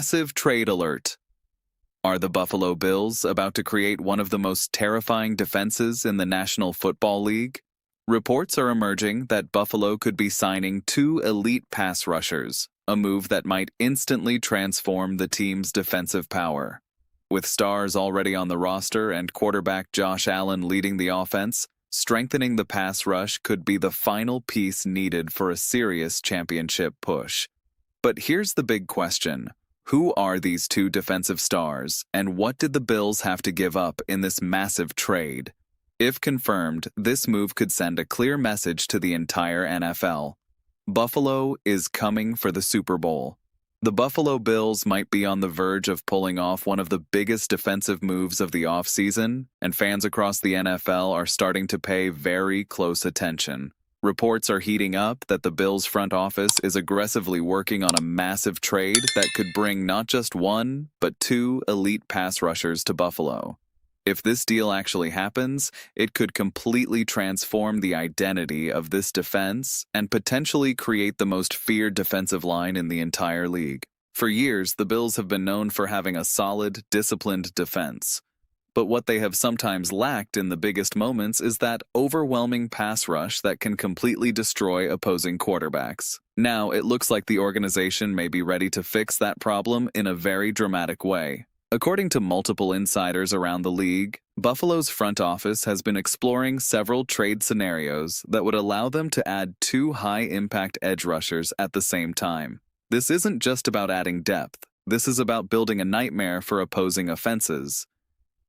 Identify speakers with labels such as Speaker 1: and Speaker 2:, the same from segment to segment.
Speaker 1: Massive trade alert. Are the Buffalo Bills about to create one of the most terrifying defenses in the National Football League? Reports are emerging that Buffalo could be signing two elite pass rushers, a move that might instantly transform the team's defensive power. With stars already on the roster and quarterback Josh Allen leading the offense, strengthening the pass rush could be the final piece needed for a serious championship push. But here's the big question. Who are these two defensive stars, and what did the Bills have to give up in this massive trade? If confirmed, this move could send a clear message to the entire NFL. Buffalo is coming for the Super Bowl. The Buffalo Bills might be on the verge of pulling off one of the biggest defensive moves of the offseason, and fans across the NFL are starting to pay very close attention. Reports are heating up that the Bills front office is aggressively working on a massive trade that could bring not just one, but two elite pass rushers to Buffalo. If this deal actually happens, it could completely transform the identity of this defense and potentially create the most feared defensive line in the entire league. For years, the Bills have been known for having a solid, disciplined defense. But what they have sometimes lacked in the biggest moments is that overwhelming pass rush that can completely destroy opposing quarterbacks. Now, it looks like the organization may be ready to fix that problem in a very dramatic way. According to multiple insiders around the league, Buffalo's front office has been exploring several trade scenarios that would allow them to add two high-impact edge rushers at the same time. This isn't just about adding depth. This is about building a nightmare for opposing offenses.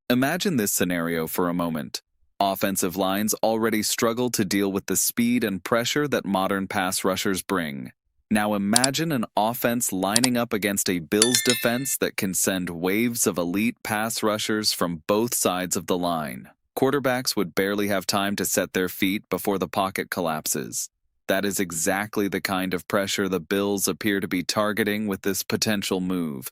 Speaker 1: Imagine this scenario for a moment. Offensive lines already struggle to deal with the speed and pressure that modern pass rushers bring. Now imagine an offense lining up against a Bills defense that can send waves of elite pass rushers from both sides of the line. Quarterbacks would barely have time to set their feet before the pocket collapses. That is exactly the kind of pressure the Bills appear to be targeting with this potential move.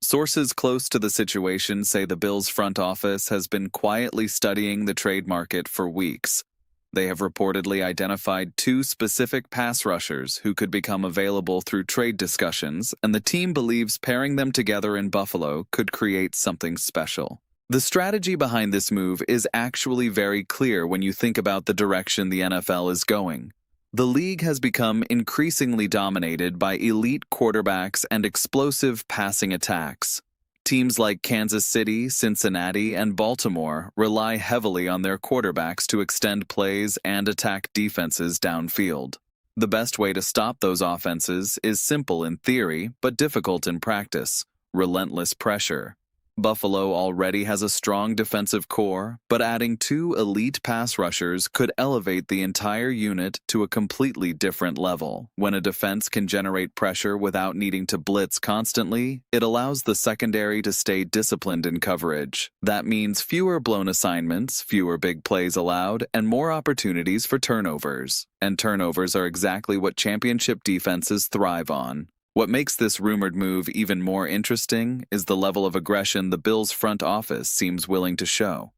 Speaker 1: Sources close to the situation say the Bills' front office has been quietly studying the trade market for weeks. They have reportedly identified two specific pass rushers who could become available through trade discussions, and the team believes pairing them together in Buffalo could create something special. The strategy behind this move is actually very clear when you think about the direction the NFL is going. The league has become increasingly dominated by elite quarterbacks and explosive passing attacks. Teams like Kansas City, Cincinnati, and Baltimore rely heavily on their quarterbacks to extend plays and attack defenses downfield. The best way to stop those offenses is simple in theory, but difficult in practice: relentless pressure. Buffalo already has a strong defensive core, but adding two elite pass rushers could elevate the entire unit to a completely different level. When a defense can generate pressure without needing to blitz constantly, it allows the secondary to stay disciplined in coverage. That means fewer blown assignments, fewer big plays allowed, and more opportunities for turnovers. And turnovers are exactly what championship defenses thrive on. What makes this rumored move even more interesting is the level of aggression the Bills' front office seems willing to show.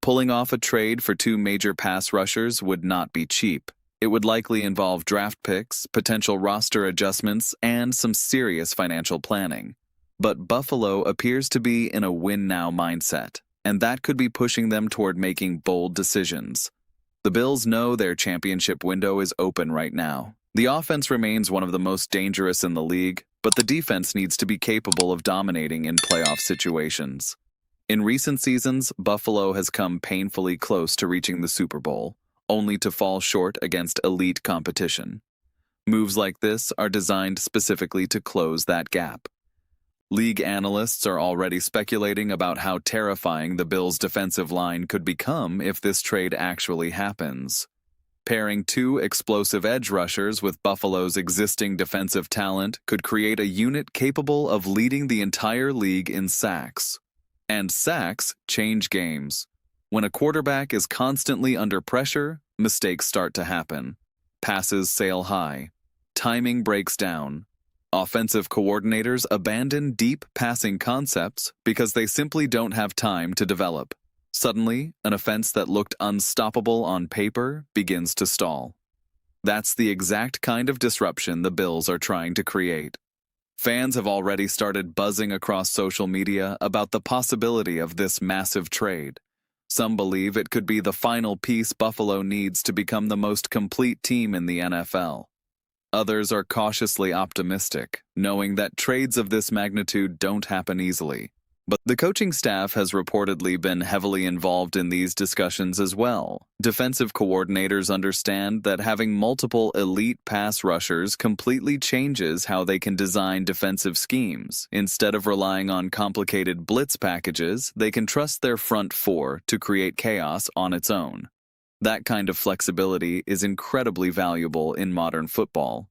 Speaker 1: Pulling off a trade for two major pass rushers would not be cheap. It would likely involve draft picks, potential roster adjustments, and some serious financial planning. But Buffalo appears to be in a win-now mindset, and that could be pushing them toward making bold decisions. The Bills know their championship window is open right now. The offense remains one of the most dangerous in the league, but the defense needs to be capable of dominating in playoff situations. In recent seasons, Buffalo has come painfully close to reaching the Super Bowl, only to fall short against elite competition. Moves like this are designed specifically to close that gap. League analysts are already speculating about how terrifying the Bills' defensive line could become if this trade actually happens. Pairing two explosive edge rushers with Buffalo's existing defensive talent could create a unit capable of leading the entire league in sacks. And sacks change games. When a quarterback is constantly under pressure, mistakes start to happen. Passes sail high. Timing breaks down. Offensive coordinators abandon deep passing concepts because they simply don't have time to develop. Suddenly, an offense that looked unstoppable on paper begins to stall. That's the exact kind of disruption the Bills are trying to create. Fans have already started buzzing across social media about the possibility of this massive trade. Some believe it could be the final piece Buffalo needs to become the most complete team in the NFL. Others are cautiously optimistic, knowing that trades of this magnitude don't happen easily. But the coaching staff has reportedly been heavily involved in these discussions as well. Defensive coordinators understand that having multiple elite pass rushers completely changes how they can design defensive schemes. Instead of relying on complicated blitz packages, they can trust their front four to create chaos on its own. That kind of flexibility is incredibly valuable in modern football.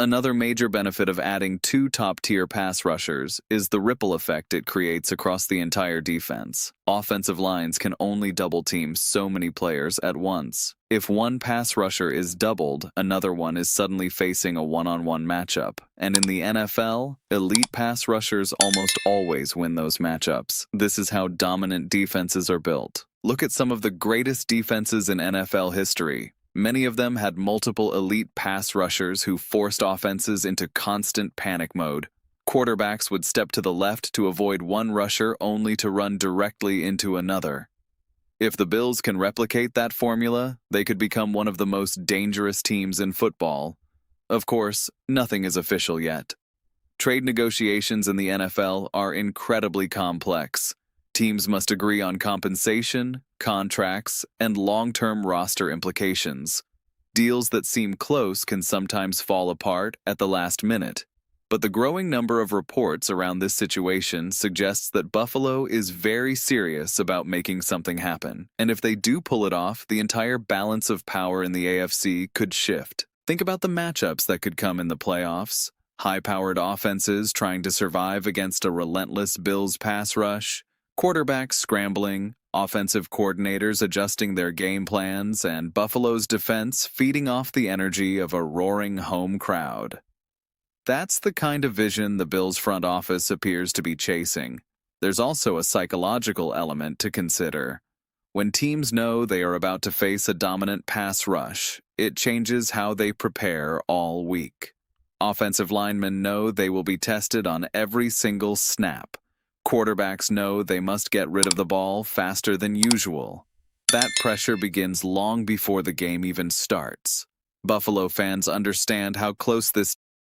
Speaker 1: Another major benefit of adding two top-tier pass rushers is the ripple effect it creates across the entire defense. Offensive lines can only double-team so many players at once. If one pass rusher is doubled, another one is suddenly facing a one-on-one matchup. And in the NFL, elite pass rushers almost always win those matchups. This is how dominant defenses are built. Look at some of the greatest defenses in NFL history. Many of them had multiple elite pass rushers who forced offenses into constant panic mode. Quarterbacks would step to the left to avoid one rusher only to run directly into another. If the Bills can replicate that formula, they could become one of the most dangerous teams in football. Of course, nothing is official yet. Trade negotiations in the NFL are incredibly complex. Teams must agree on compensation, contracts, and long-term roster implications. Deals that seem close can sometimes fall apart at the last minute. But the growing number of reports around this situation suggests that Buffalo is very serious about making something happen. And if they do pull it off, the entire balance of power in the AFC could shift. Think about the matchups that could come in the playoffs. High-powered offenses trying to survive against a relentless Bills pass rush, quarterbacks scrambling, offensive coordinators adjusting their game plans, and Buffalo's defense feeding off the energy of a roaring home crowd. That's the kind of vision the Bills front office appears to be chasing. There's also a psychological element to consider. When teams know they are about to face a dominant pass rush, it changes how they prepare all week. Offensive linemen know they will be tested on every single snap. Quarterbacks know they must get rid of the ball faster than usual. That pressure begins long before the game even starts. Buffalo fans understand how close this